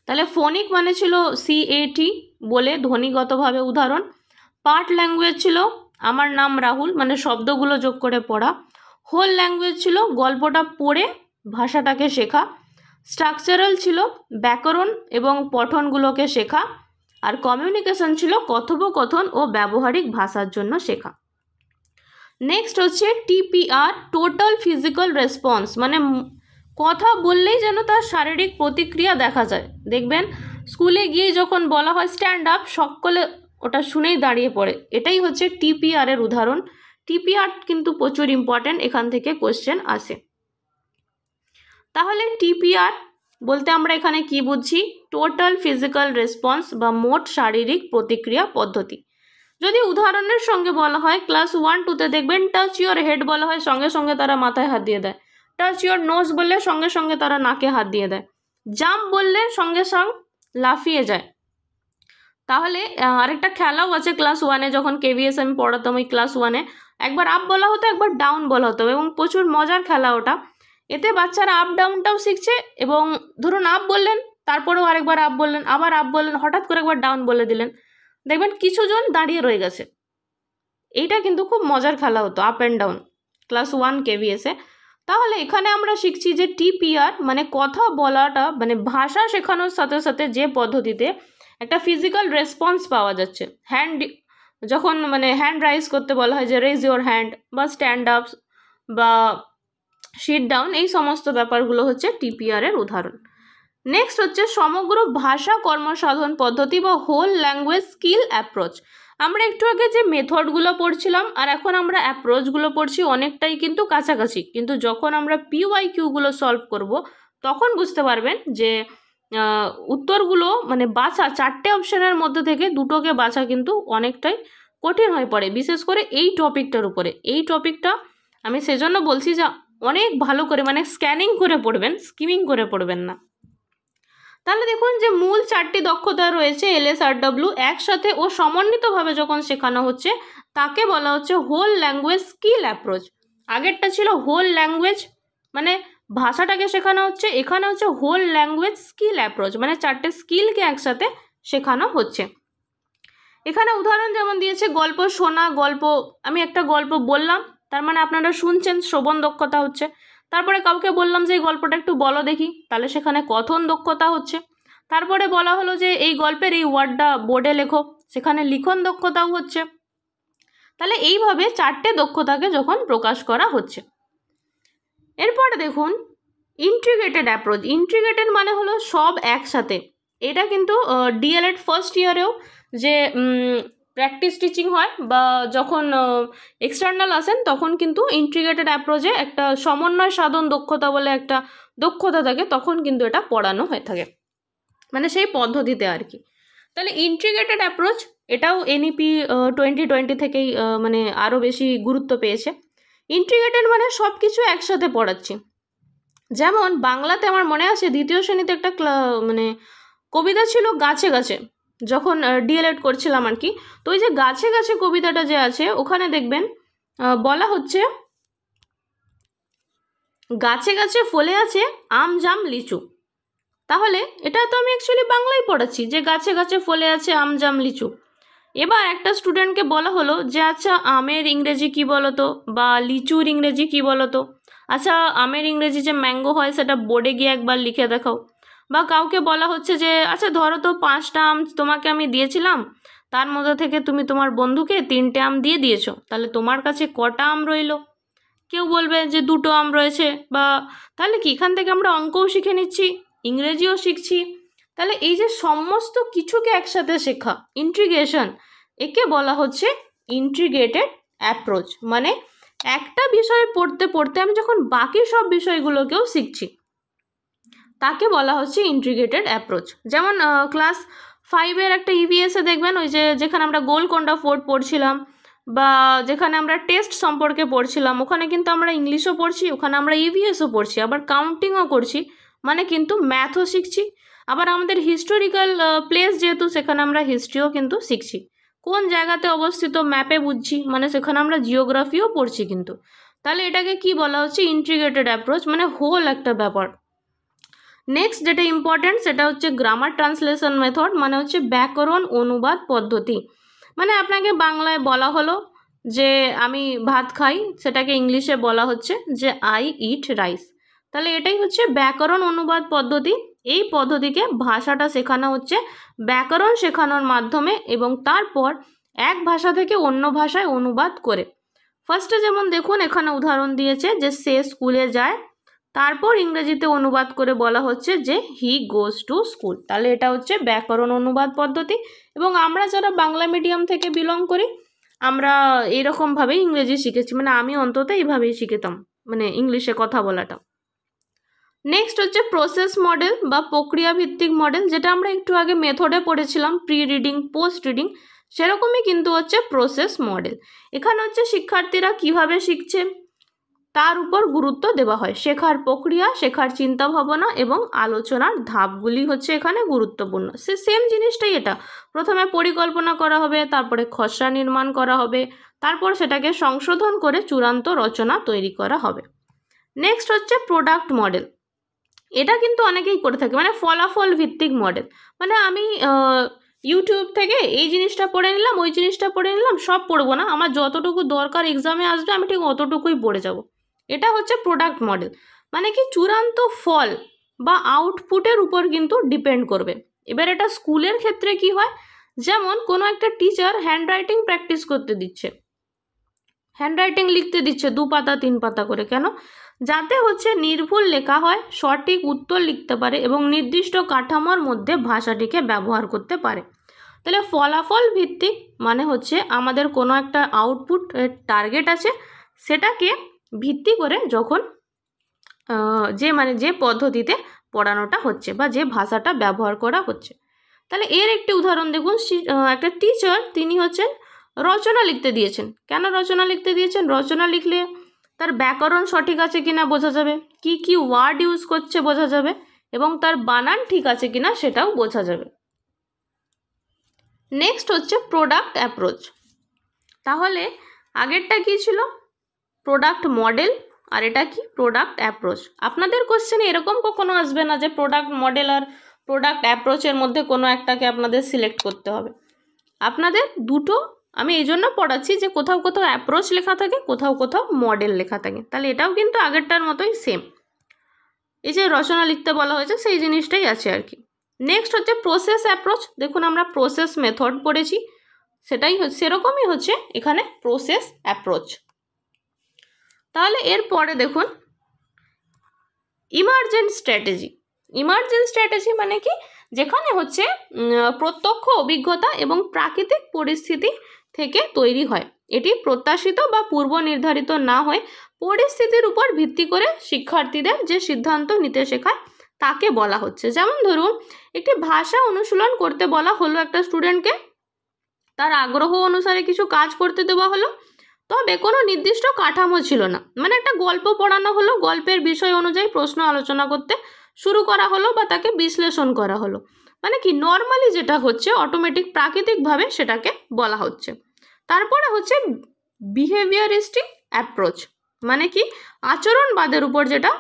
তাহলে ফোনিক মানে ছিল CAT বলে ধ্বনিগতভাবে উদাহরণ। পার্ট ল্যাঙ্গুয়েজ ছিল আমার নাম রাহুল মানে শব্দগুলো যোগ করে পড়া। হোল ল্যাঙ্গুয়েজ ছিল গল্পটা পড়ে ভাষাটাকে শেখা। স্ট্রাকচারাল ছিল ব্যাকরণ এবং পঠনগুলোকে শেখা। আর কমিউনিকেশন ছিল কথোপকথন ও ব্যবহারিক ভাষার জন্য শেখা। নেক্সট হচ্ছে TPR, টোটাল ফিজিক্যাল রেসপন্স, মানে কথা বললেই যেন তার শারীরিক প্রতিক্রিয়া দেখা যায়। দেখবেন স্কুলে গিয়ে যখন বলা হয় স্ট্যান্ড আপ, সকলে ওটা শুনেই দাঁড়িয়ে পড়ে, এটাই হচ্ছে TPR এর উদাহরণ। TPR কিন্তু প্রচুর ইম্পর্ট্যান্ট, এখান থেকে কোশ্চেন আসে। তাহলে TPR বলতে আমরা এখানে কি বুঝছি, টোটাল ফিজিক্যাল রেসপন্স বা মোট শারীরিক প্রতিক্রিয়া পদ্ধতি। যদি উদাহরণের সঙ্গে বলা হয় ক্লাস 1-2তে দেখবেন টাচ ইওর হেড বলা হয়, সঙ্গে সঙ্গে তারা মাথায় হাত দিয়ে দেয়। টাচ ইওর নোজ বললে সঙ্গে সঙ্গে তারা নাকে হাত দিয়ে দেয়। জাম্প বললে সঙ্গে সঙ্গে লাফিয়ে যায়। তাহলে আরেকটা খেলাও আছে ক্লাস 1-এ, যখন KVS আমি পড়াতাম ওই ক্লাস 1-এ, একবার আপ বলা হতো একবার ডাউন বলা হতো এবং প্রচুর মজার খেলা ওটা। এতে বাচ্চারা আপ ডাউনটাও শিখছে এবং ধরুন আপ বললেন, তারপরেও আরেকবার আপ বললেন, আবার আপ বললেন, হঠাৎ করে একবার ডাউন বলে দিলেন, দেখবেন কিছুজন দাঁড়িয়ে রয়ে গেছে। এইটা কিন্তু খুব মজার খেলা হতো, আপ অ্যান্ড ডাউন, ক্লাস 1 KVS-এ। তাহলে এখানে আমরা শিখছি যে TPR মানে কথা বলাটা, মানে ভাষা শেখানোর সাথে সাথে যে পদ্ধতিতে একটা ফিজিক্যাল রেসপন্স পাওয়া যাচ্ছে। যখন হ্যান্ড রাইজ করতে বলা হয় যে রেজ ইওর হ্যান্ড, বা স্ট্যান্ড আপ বা সিট ডাউন, এই সমস্ত ব্যাপারগুলো হচ্ছে TPR এর উদাহরণ। নেক্সট হচ্ছে সমগ্র ভাষা কর্মসাধন পদ্ধতি বা হোল ল্যাঙ্গুয়েজ স্কিল অ্যাপ্রোচ। আমরা একটু আগে যে মেথডগুলো পড়ছিলাম আর এখন আমরা অ্যাপ্রোচগুলো পড়ছি, অনেকটাই কিন্তু কাছাকাছি, কিন্তু যখন আমরা PYQগুলো সলভ করব তখন বুঝতে পারবেন যে উত্তরগুলো বাছা 4টে অপশানের মধ্যে থেকে দুটোকে বাছা কিন্তু অনেকটাই কঠিন হয়ে পড়ে, বিশেষ করে এই টপিকটার উপরে। এই টপিকটা আমি সেজন্য বলছি যে অনেক ভালো করে স্ক্যানিং করে পড়বেন, স্কিমিং করে পড়বেন না। তাহলে দেখুন যে মূল 4টি দক্ষতা রয়েছে LSRW, একসাথে ও সমন্বিতভাবে যখন শেখানো হচ্ছে তাকে বলা হচ্ছে হোল ল্যাঙ্গুয়েজ স্কিল অ্যাপ্রোচ। আগেরটা ছিল হোল ল্যাঙ্গুয়েজ মানে ভাষাটাকে শেখানো হচ্ছে, এখানে হচ্ছে হোল ল্যাঙ্গুয়েজ স্কিল অ্যাপ্রোচ মানে 4টে স্কিলকে একসাথে শেখানো হচ্ছে। এখানে উদাহরণ যেমন দিয়েছে গল্প শোনা, আমি একটা গল্প বললাম, তার মানে আপনারা শুনছেন, শ্রবণ দক্ষতা হচ্ছে। তারপরে কাউকে বললাম যে এই গল্পটা একটু বলো দেখি, তাহলে সেখানে কথন দক্ষতা হচ্ছে। তারপরে বলা হলো যে এই গল্পের এই ওয়ার্ডটা বোর্ডে লেখো, সেখানে লিখন দক্ষতাও হচ্ছে। তাহলে এইভাবে 4টে দক্ষতাকে যখন প্রকাশ করা হচ্ছে। এরপরে দেখুন ইন্টিগ্রেটেড অ্যাপ্রোচ। ইন্টিগ্রেটেড মানে হলো সব একসাথে। এটা কিন্তু DLED ফার্স্ট ইয়ারেও যে প্র্যাকটিস টিচিং হয় বা যখন এক্সটার্নাল আসেন তখন কিন্তু ইন্টিগ্রেটেড অ্যাপ্রোচে একটা সমন্বয় সাধন দক্ষতা বলে একটা দক্ষতা থাকে, তখন কিন্তু এটা পড়ানো হয়ে থাকে, মানে সেই পদ্ধতিতে আর কি। তাহলে ইন্টিগ্রেটেড অ্যাপ্রোচ এটাও এনইপি 2020 থেকেই মানে আরও বেশি গুরুত্ব পেয়েছে। ইন্টিগ্রেটেড মানে সব কিছু একসাথে পড়াচ্ছি। যেমন বাংলাতে আমার মনে আছে দ্বিতীয় শ্রেণীতে একটা মানে কবিতা ছিল গাছে গাছে, যখন ডিএলএড করছিলাম আর কি। তো ওই যে গাছে গাছে কবিতাটা যে আছে ওখানে দেখবেন বলা হচ্ছে গাছে গাছে ফলে আছে আম জাম লিচু। তাহলে এটা তো আমি অ্যাকচুয়ালি বাংলায় পড়াচ্ছি যে গাছে গাছে ফলে আছে আম জাম লিচু। এবার একটা স্টুডেন্টকে বলা হলো যে আচ্ছা আমের ইংরেজি কি বলো তো, বা লিচুর ইংরেজি কি বলো তো, আচ্ছা আমের ইংরেজি যে ম্যাঙ্গো হয় সেটা বোর্ডে গিয়ে একবার লিখে দেখাও। বা কাউকে বলা হচ্ছে যে আচ্ছা ধরো তো 5টা আম তোমাকে আমি দিয়েছিলাম, তার মধ্যে থেকে তুমি তোমার বন্ধুকে 3টে আম দিয়ে দিয়েছো, তাহলে তোমার কাছে কটা আম রইলো? কেউ বলবে যে 2টো আম রয়েছে। বা তাহলে কি এখান থেকে আমরা অঙ্কও শিখে নিচ্ছি, ইংরেজিও শিখছি। তাহলে এই যে সমস্ত কিছুকে একসাথে শেখা, ইন্টিগ্রেশন, একে বলা হচ্ছে ইন্টিগ্রেটেড অ্যাপ্রোচ। মানে একটা বিষয় পড়তে পড়তে আমি যখন বাকি সব বিষয়গুলোকেও শিখছি, তাকে বলা হচ্ছে ইন্টিগ্রেটেড অ্যাপ্রোচ। যেমন ক্লাস 5-এর একটা ইভিএসে দেখবেন ওই যে যেখানে আমরা গোলকোন্ডা ফোর্ট পড়ছিলাম, বা যেখানে আমরা টেস্ট সম্পর্কে পড়ছিলাম, ওখানে কিন্তু আমরা ইংলিশও পড়ছি, ওখানে আমরা ইভিএসও পড়ছি, আবার কাউন্টিংও করছি, মানে কিন্তু ম্যাথও শিখছি। আবার আমাদের হিস্টোরিক্যাল প্লেস যেহেতু, সেখানে আমরা হিস্ট্রিও কিন্তু শিখছি। কোন জায়গাতে অবস্থিত ম্যাপে বুঝছি, মানে সেখানে আমরা জিওগ্রাফিও পড়ছি কিন্তু। তাহলে এটাকে কি বলা হচ্ছে ইন্টিগ্রেটেড অ্যাপ্রোচ, মানে হোল একটা ব্যাপার। নেক্সট যেটা ইম্পর্টেন্ট সেটা হচ্ছে গ্রামার ট্রান্সলেশন মেথড, মানে হচ্ছে ব্যাকরণ অনুবাদ পদ্ধতি। মানে আপনাকে বাংলায় বলা হলো যে আমি ভাত খাই, সেটাকে ইংলিশে বলা হচ্ছে যে আই ইট রাইস। তাহলে এটাই হচ্ছে ব্যাকরণ অনুবাদ পদ্ধতি। এই পদ্ধতিকে ভাষাটা শেখানো হচ্ছে ব্যাকরণ শেখানোর মাধ্যমে, এবং তারপর এক ভাষা থেকে অন্য ভাষায় অনুবাদ করে। ফার্স্টে যেমন দেখুন এখানে উদাহরণ দিয়েছে যে সে স্কুলে যায়, তারপর ইংরেজিতে অনুবাদ করে বলা হচ্ছে যে হি গোজ টু স্কুল। তাহলে এটা হচ্ছে ব্যাকরণ অনুবাদ পদ্ধতি। এবং আমরা যারা বাংলা মিডিয়াম থেকে বিলং করি, আমরা এইরকমভাবেই ইংরেজি শিখেছি, মানে আমি অন্তত এইভাবেই শিখেতাম, মানে ইংলিশে কথা বলাটা। নেক্সট হচ্ছে প্রসেস মডেল বা প্রক্রিয়া ভিত্তিক মডেল, যেটা আমরা একটু আগে মেথডে পড়েছিলাম, প্রি রিডিং পোস্ট রিডিং, সেরকমই কিন্তু হচ্ছে প্রসেস মডেল। এখানে হচ্ছে শিক্ষার্থীরা কিভাবে শিখছে তার উপর গুরুত্ব দেওয়া হয়। শেখার প্রক্রিয়া, শেখার চিন্তা ভাবনা এবং আলোচনার ধাপগুলি হচ্ছে এখানে গুরুত্বপূর্ণ। সেম জিনিসটাই এটা, প্রথমে পরিকল্পনা করা হবে, তারপরে খসড়া নির্মাণ করা হবে, তারপর সেটাকে সংশোধন করে চূড়ান্ত রচনা তৈরি করা হবে। নেক্সট হচ্ছে প্রোডাক্ট মডেল। এটা কিন্তু অনেকেই করে থাকে, মানে ফলাফল ভিত্তিক মডেল। মানে আমি ইউটিউব থেকে এই জিনিসটা পড়ে নিলাম, ওই জিনিসটা পড়ে নিলাম, সব পড়বো না, আমার যতটুকু দরকার এক্সামে আসবে আমি ঠিক অতটুকুই পড়ে যাব। এটা হচ্ছে প্রোডাক্ট মডেল, মানে কি চূড়ান্ত ফল বা আউটপুটের উপর কিন্তু ডিপেন্ড করবে। এবার এটা স্কুলের ক্ষেত্রে কি হয়, যেমন কোনো একটা টিচার হ্যান্ডরাইটিং প্র্যাকটিস করতে দিচ্ছে, হ্যান্ডরাইটিং লিখতে দিচ্ছে 2 পাতা 3 পাতা করে, কেন? যাতে হচ্ছে নির্ভুল লেখা হয়, সঠিক উত্তর লিখতে পারে এবং নির্দিষ্ট কাঠামোর মধ্যে ভাষাটিকে ব্যবহার করতে পারে। তাহলে ফলাফল ভিত্তিক মানে হচ্ছে আমাদের কোনো একটা আউটপুট টার্গেট আছে, সেটাকে ভিত্তি করে যখন যে পদ্ধতিতে পড়ানোটা হচ্ছে বা যে ভাষাটা ব্যবহার করা হচ্ছে। তাহলে এর একটি উদাহরণ দেখুন, একটা টিচার তিনি হচ্ছেন রচনা লিখতে দিয়েছেন। কেন রচনা লিখতে দিয়েছেন? রচনা লিখলে তার ব্যাকরণ সঠিক আছে কিনা বোঝা যাবে, কি কি ওয়ার্ড ইউজ করছে বোঝা যাবে, এবং তার বানান ঠিক আছে কিনা সেটাও বোঝা যাবে। নেক্সট হচ্ছে প্রোডাক্ট অ্যাপ্রোচ। তাহলে আগেরটা কি ছিল? প্রোডাক্ট মডেল, আর এটা কি? Product approach. আপনাদের কোশ্চেনে এরকম কখনো আসবে না যে প্রোডাক্ট মডেল আর প্রোডাক্ট অ্যাপ্রোচের মধ্যে কোনো একটাকে আপনাদের সিলেক্ট করতে হবে। আপনাদের দুটো আমি এই জন্য পড়াচ্ছি যে কোথাও কোথাও অ্যাপ্রোচ লেখা থাকে, কোথাও কোথাও মডেল লেখা থাকে। তাহলে এটাও কিন্তু আগেরটার মতোই সেম, এই যে রচনা লিখতে বলা হয়েছে সেই জিনিসটাই আছে আর কি। নেক্সট হচ্ছে প্রসেস অ্যাপ্রোচ। দেখুন আমরা প্রসেস মেথড পড়েছি, সেটাই সেরকমই হচ্ছে এখানে প্রসেস অ্যাপ্রোচ। তাহলে এরপরে দেখুন ইমার্জেন্ট স্ট্র্যাটেজি। ইমার্জেন্ট স্ট্র্যাটেজি মানে কি, যেখানে হচ্ছে প্রত্যক্ষ অভিজ্ঞতা এবং প্রাকৃতিক পরিস্থিতি থেকে তৈরি হয়। এটি প্রত্যাশিত বা পূর্ব নির্ধারিত না হয়ে পরিস্থিতির উপর ভিত্তি করে শিক্ষার্থীদের যে সিদ্ধান্ত নিতে শেখায় তাকে বলা হচ্ছে। যেমন ধরুন, একটি ভাষা অনুশীলন করতে বলা হলো একটা স্টুডেন্টকে, তার আগ্রহ অনুসারে কিছু কাজ করতে দেওয়া হলো, তবে কোনো নির্দিষ্ট কাঠামো ছিল না। মানে একটা গল্প পড়ানো হলো, গল্পের বিষয় অনুযায়ী প্রশ্ন আলোচনা করতে শুরু করা হলো বা তাকে বিশ্লেষণ করা হলো। মানে কি, নর্মালি যেটা হচ্ছে অটোমেটিক প্রাকৃতিকভাবে সেটাকে বলা হচ্ছে। তারপরে হচ্ছে বিহেভিয়ারিস্টিক অ্যাপ্রোচ, মানে কি আচরণবাদের উপর যেটা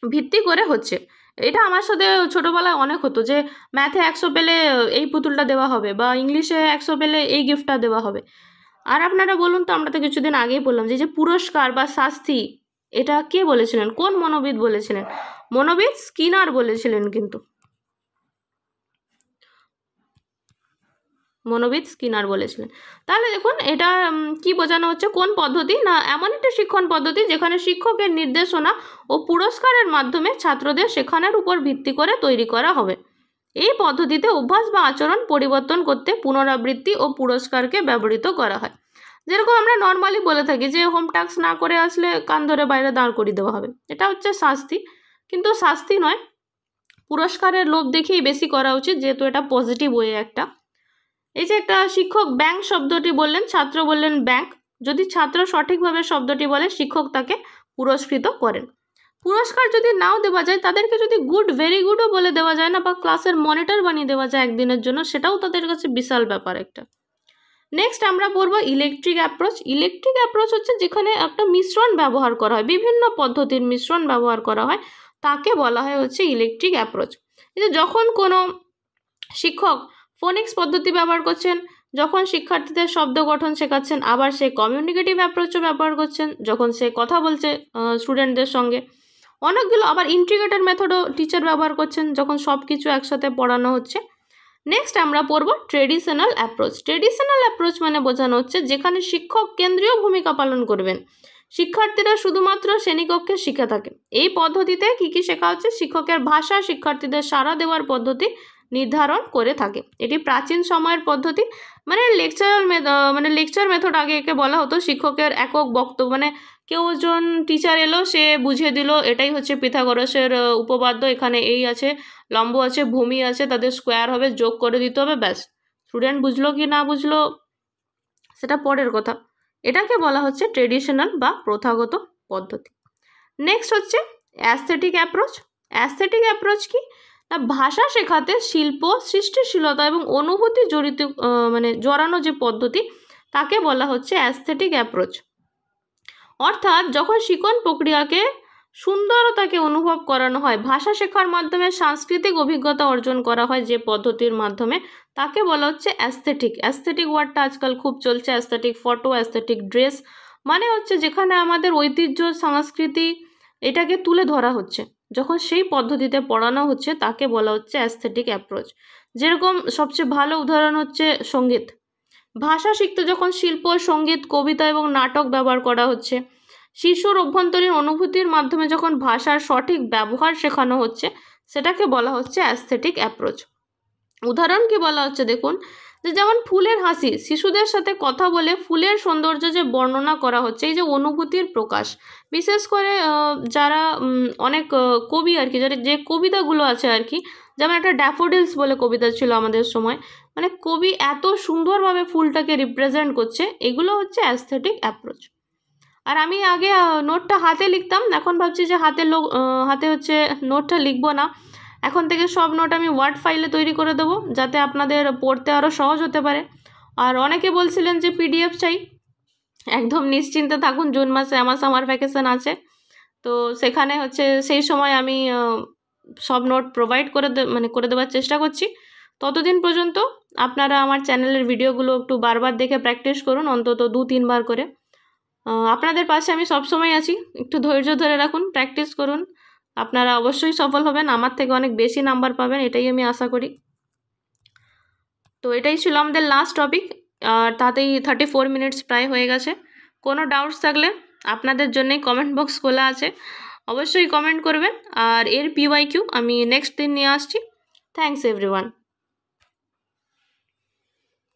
ভিত্তি করে হচ্ছে। এটা আমার সাথে ছোটোবেলায় অনেক হতো যে ম্যাথে 100 পেলে এই পুতুলটা দেওয়া হবে বা ইংলিশে 100 পেলে এই গিফটটা দেওয়া হবে। আর আপনারা বলুন তো, আমরা তো কিছুদিন আগেই বললাম যে পুরস্কার বা শাস্তি, এটা কে বলেছিলেন, কোন মনোবিদ বলেছিলেন? মনোবিদ স্কিনার বলেছিলেন, কিন্তু মনোবিদ স্কিনার বলেছিলেন। তাহলে দেখুন এটা কি বোঝানো হচ্ছে, কোন পদ্ধতি না, এমন একটা শিক্ষণ পদ্ধতি যেখানে শিক্ষকের নির্দেশনা ও পুরস্কারের মাধ্যমে ছাত্রদের শেখানোর উপর ভিত্তি করে তৈরি করা হবে। এই পদ্ধতিতে অভ্যাস বা আচরণ পরিবর্তন করতে পুনরাবৃত্তি ও পুরস্কারকে ব্যবহৃত করা হয়। যেরকম আমরা নর্মালি বলে থাকি যে হোম টাস্ক না করে আসলে কান ধরে বাইরে দাঁড় করিয়ে দেওয়া হবে, এটা হচ্ছে শাস্তি। কিন্তু শাস্তি নয়, পুরস্কারের লোভ দেখেই বেশি করা উচিত, যেহেতু এটা পজিটিভ ওয়ে একটা। এই যে একটা শিক্ষক ব্যাংক শব্দটি বললেন, ছাত্র বললেন ব্যাংক। যদি ছাত্র সঠিকভাবে শব্দটি বলে, শিক্ষক তাকে পুরস্কৃত করেন। পুরস্কার যদি নাও দেওয়া যায়, তাদেরকে যদি গুড, ভেরি গুডও বলে দেওয়া যায় না, বা ক্লাসের মনিটর বানিয়ে দেওয়া যায় একদিনের জন্য, সেটাও তাদের কাছে বিশাল ব্যাপার একটা। নেক্সট আমরা পড়বো ইলেকট্রিক অ্যাপ্রোচ। ইলেকট্রিক অ্যাপ্রোচ হচ্ছে যেখানে একটা মিশ্রণ ব্যবহার করা হয়, বিভিন্ন পদ্ধতির মিশ্রণ ব্যবহার করা হয়, তাকে বলা হয় হচ্ছে ইলেকট্রিক অ্যাপ্রোচ। এই যে যখন কোনো শিক্ষক ফোনিক্স পদ্ধতি ব্যবহার করছেন, যখন শিক্ষার্থীদের শব্দ গঠন শেখাচ্ছেন, আবার সে কমিউনিকেটিভ অ্যাপ্রোচও ব্যবহার করছেন যখন সে কথা বলছে স্টুডেন্টদের সঙ্গে, অনেকগুলো আবার ইন্টিগ্রেটেড মেথডও টিচার ব্যবহার করছেন যখন সব কিছু একসাথে পড়ানো হচ্ছে। নেক্সট আমরা পড়ব ট্রেডিশনাল অ্যাপ্রোচ। ট্রেডিশনাল অ্যাপ্রোচ মানে বোঝানো হচ্ছে যেখানে শিক্ষক কেন্দ্রীয় ভূমিকা পালন করবেন, শিক্ষার্থীরা শুধুমাত্র শ্রেণীকক্ষে শিখে থাকে। এই পদ্ধতিতে কি কি শেখা হচ্ছে, শিক্ষকের ভাষা শিক্ষার্থীদের সাড়া দেওয়ার পদ্ধতি নির্ধারণ করে থাকে। এটি প্রাচীন সময়ের পদ্ধতি, মানে লেকচার মেথড আগে একে বলা হতো। শিক্ষকের একক বক্তব্য, মানে কেউ জন টিচার এলো, সে বুঝিয়ে দিল এটাই হচ্ছে পিথাগোরাসের উপপাদ্য, এখানে এই আছে, লম্ব আছে, ভূমি আছে, তাদের স্কোয়ার হবে, যোগ করে দিতে হবে, ব্যাস। স্টুডেন্ট বুঝলো কি না বুঝলো সেটা পরের কথা। এটাকে বলা হচ্ছে ট্রেডিশনাল বা প্রথাগত পদ্ধতি। নেক্সট হচ্ছে অ্যাস্থেটিক অ্যাপ্রোচ। অ্যাস্থেটিক অ্যাপ্রোচ কি না, ভাষা শেখাতে শিল্প, সৃষ্টিশীলতা এবং অনুভূতি জড়ানো যে পদ্ধতি, তাকে বলা হচ্ছে অ্যাস্থেটিক অ্যাপ্রোচ। অর্থাৎ যখন শিক্ষণ প্রক্রিয়াকে সুন্দরতাকে অনুভব করানো হয়, ভাষা শেখার মাধ্যমে সাংস্কৃতিক অভিজ্ঞতা অর্জন করা হয় যে পদ্ধতির মাধ্যমে, তাকে বলা হচ্ছে অ্যাস্থেটিক। অ্যাস্থেটিক ওয়ার্ডটা আজকাল খুব চলছে, অ্যাস্থেটিক ফটো, অ্যাস্থেটিক ড্রেস, মানে হচ্ছে যেখানে আমাদের ঐতিহ্য, সংস্কৃতি এটাকে তুলে ধরা হচ্ছে, যখন সেই পদ্ধতিতে পড়ানো হচ্ছে, তাকে বলা হচ্ছে অ্যাস্থেটিক অ্যাপ্রোচ। যেরকম সবচেয়ে ভালো উদাহরণ হচ্ছে সঙ্গীত। ভাষা শিখতে যখন শিল্প, সঙ্গীত, কবিতা এবং নাটক ব্যবহার করা হচ্ছে, শিশুর অভ্যন্তরীণ অনুভূতির মাধ্যমে যখন ভাষার সঠিক ব্যবহার শেখানো হচ্ছে, সেটাকে বলা হচ্ছে অ্যাস্থেটিক অ্যাপ্রোচ। উদাহরণ কি বলা হচ্ছে দেখুন, যে যেমন ফুলের হাসি, শিশুদের সাথে কথা বলে ফুলের সৌন্দর্য যে বর্ণনা করা হচ্ছে, এই যে অনুভূতির প্রকাশ, বিশেষ করে যারা অনেক কবি আর কি, যে কবিতাগুলো আছে আর কি, যেমন একটা ড্যাফোডিলস বলে কবিতা ছিল আমাদের সময়, মানে কবি এত সুন্দরভাবে ফুলটাকে রিপ্রেজেন্ট করছে, এগুলো হচ্ছে অ্যাস্থেটিক অ্যাপ্রোচ। আর আমি আগে নোটটা হাতে লিখতাম, এখন ভাবছি যে হাতে হচ্ছে নোটটা লিখবো না, এখন থেকে সব নোট আমি ওয়ার্ড ফাইলে তৈরি করে দেবো, যাতে আপনাদের পড়তে আরও সহজ হতে পারে। আর অনেকে বলছিলেন যে পিডিএফ চাই, একদম নিশ্চিন্তে থাকুন, জুন মাসে আমার সামার ভ্যাকেশন আছে, তো সেখানে হচ্ছে সেই সময় আমি সব নোট প্রোভাইড করে দেওয়ার চেষ্টা করছি। ততদিন পর্যন্ত আপনারা আমার চ্যানেলের ভিডিওগুলো একটু বারবার দেখে প্র্যাকটিস করুন, অন্তত 2-3 বার করে। আপনাদের পাশে আমি সবসময় আছি, একটু ধৈর্য ধরে রাখুন, প্র্যাকটিস করুন, আপনারা অবশ্যই সফল হবেন, আমার থেকে অনেক বেশি নাম্বার পাবেন, এটাই আমি আশা করি। তো এটাই ছিল আমাদের লাস্ট টপিক, আর তাতেই 34 মিনিটস প্রায় হয়ে গেছে। কোনো ডাউটস থাকলে আপনাদের জন্যই কমেন্ট বক্স খোলা আছে, অবশ্যই কমেন্ট করবেন। আর এর PYQ আমি নেক্সট দিন নিয়ে আসছি, থ্যাংকস এভরিওয়ান।